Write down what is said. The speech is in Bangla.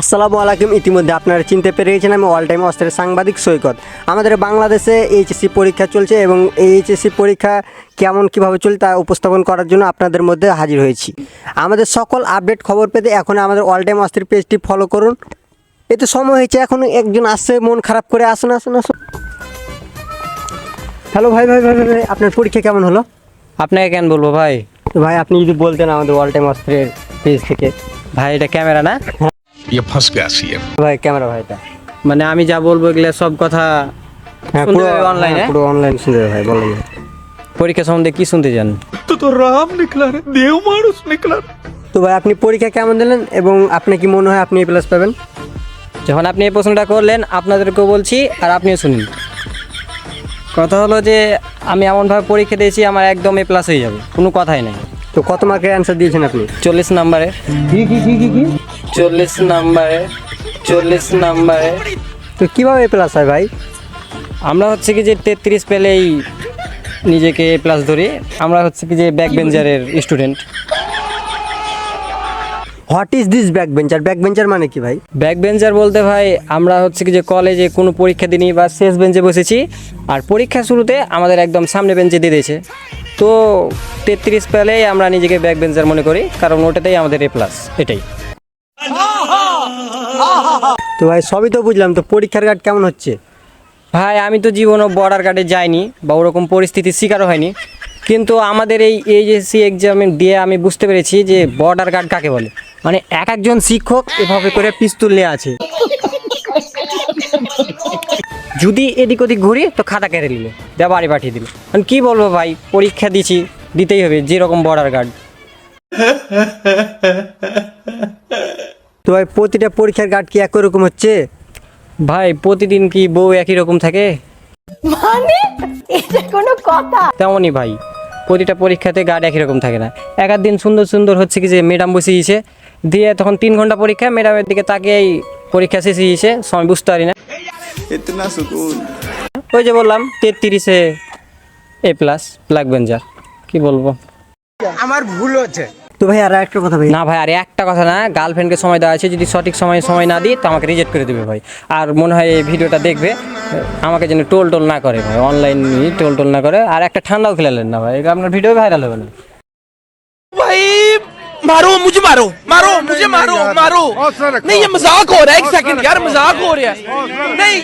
আসসালামু আলাইকুম। ইতিমধ্যে আপনারা চিনতে পেরেছেন আমি অল টাইম অস্ত্রের সাংবাদিক সৈকত। আমাদের বাংলাদেশে এইচএসসি পরীক্ষা চলছে এবং এই এইচএসসি পরীক্ষা কেমন কীভাবে চলছে তা উপস্থাপন করার জন্য আপনাদের মধ্যে হাজির হয়েছি। আমাদের সকল আপডেট খবর পেতে এখন আমাদের অল টাইম অস্ত্রের পেজটি ফলো করুন। এতে সময় হয়েছে, এখন একজন আসছে মন খারাপ করে। আসুন আসুন আসুন। হ্যালো ভাই ভাই ভাই ভাই ভাই, আপনার পরীক্ষা কেমন হলো? আপনাকে কেন বলবো ভাই? তো ভাই আপনি যদি বলতেন আমাদের অল টাইম অস্ত্রের পেজ থেকে। ভাই এটা ক্যামেরা না? ये फंस गया सीएम। ভাই ক্যামেরা ভাইটা মানে আমি যা বলবো এগুলো সব কথা শুনতে হবে অনলাইনে। পুরো অনলাইন শুনতে হবে ভাই, বলেন। পরীক্ষা সম্বন্ধে কি শুনতে চান? तो राम निकला रे, देव मानुष निकला। তো ভাই আপনি পরীক্ষা কেমন দিলেন এবং আপনি কি মনে হয় আপনি এ প্লাস পাবেন? যখন আপনি এই প্রশ্নটা করলেন আপনাদেরকেও বলছি আর আপনিও শুনুন। কথা হলো যে আমি এমনভাবে পরীক্ষা দিয়েছি আমার একদম এ প্লাস হয়ে যাবে, কোনো কথাই নেই। তো কত মার্কের অ্যান্সার দিয়েছেন আপনি? 40 নাম্বারে। কি 40 নাম্বারে। তো কীভাবে এ প্লাস হয় ভাই? আমরা হচ্ছে কি যে 33 পেলেই নিজেকে এ প্লাস ধরি। আমরা হচ্ছে কি যে ব্যাক বেঞ্চারের student. What is this back bencher? Back bencher মানে কি ভাই? ব্যাক বেঞ্চার বলতে ভাই আমরা হচ্ছে কি যে কলেজে কোনো পরীক্ষা দিইনি বা শেষ বেঞ্চে বসেছি, আর পরীক্ষা শুরুতে আমাদের একদম সামনে বেঞ্চে দিয়ে দিয়েছে। তো 33 পেলেই আমরা নিজেকে ব্যাক বেঞ্চার মনে করি, কারণ ওটাতেই আমাদের এ প্লাস। এটাই তো ভাই সবই তো বুঝলাম, তো পরীক্ষার গার্ড কেমন হচ্ছে? ভাই আমি তো জীবনও বর্ডার গার্ডে যাইনি বা ওরকম পরিস্থিতির শিকারও হয়নি, কিন্তু আমাদের এই এইচএসসি এক্সাম দিয়ে আমি বুঝতে পেরেছি যে বর্ডার গার্ড কাকে বলে। মানে এক একজন শিক্ষক এভাবে করে পিস্তল নিয়ে আছে, যদি এদিক ওদিক ঘুরি তো খাতা কেড়ে নিল, দেওয়া বাড়ি পাঠিয়ে দিল। মানে কী বলবো ভাই, পরীক্ষা দিছি, দিতেই হবে যেরকম বর্ডার গার্ড। তো ভাই প্রতিটা পরীক্ষার গার্ড কি একই রকম হচ্ছে? ভাই প্রতিদিন কি বউ একই রকম থাকে? মানে এটা কোনো কথা? তেমনই ভাই, প্রতিটা পরীক্ষাতে গার্ড একই রকম থাকে না। এক দিন সুন্দর সুন্দর হচ্ছে কি যে ম্যাডাম বসিয়েছে, দিয়ে তখন 3 ঘন্টা পরীক্ষা, ম্যাডামের দিকে তাকিয়েই পরীক্ষা শেষ হয়েছে, সময় বুঝতে পারি না। ওই যে বললাম 33-এ এ প্লাস, ব্ল্যাক বেঞ্জার, কি বলবো। তো ভাই আর একটা কথা ভাই, না ভাই আর একটা কথা না, গার্লফ্রেন্ডকে সময় দেওয়া আছে, যদি সঠিক সময় না দিই তো আমাকে রিজেক্ট করে দেবে ভাই। আর মনে হয় এই ভিডিওটা দেখবে, আমাকে যেন টোল না করে ভাই, অনলাইন টোল না করে। আর একটা ঠান্ডাও খেলালেন না ভাই, আপনার ভিডিও ভাইরাল হবে না भाई। मारो मुझे, मारो मारो मुझे, मारो मारो नहीं, ये मजाक हो रहा है। एक सेकंड यार, मजाक हो रहा है नहीं।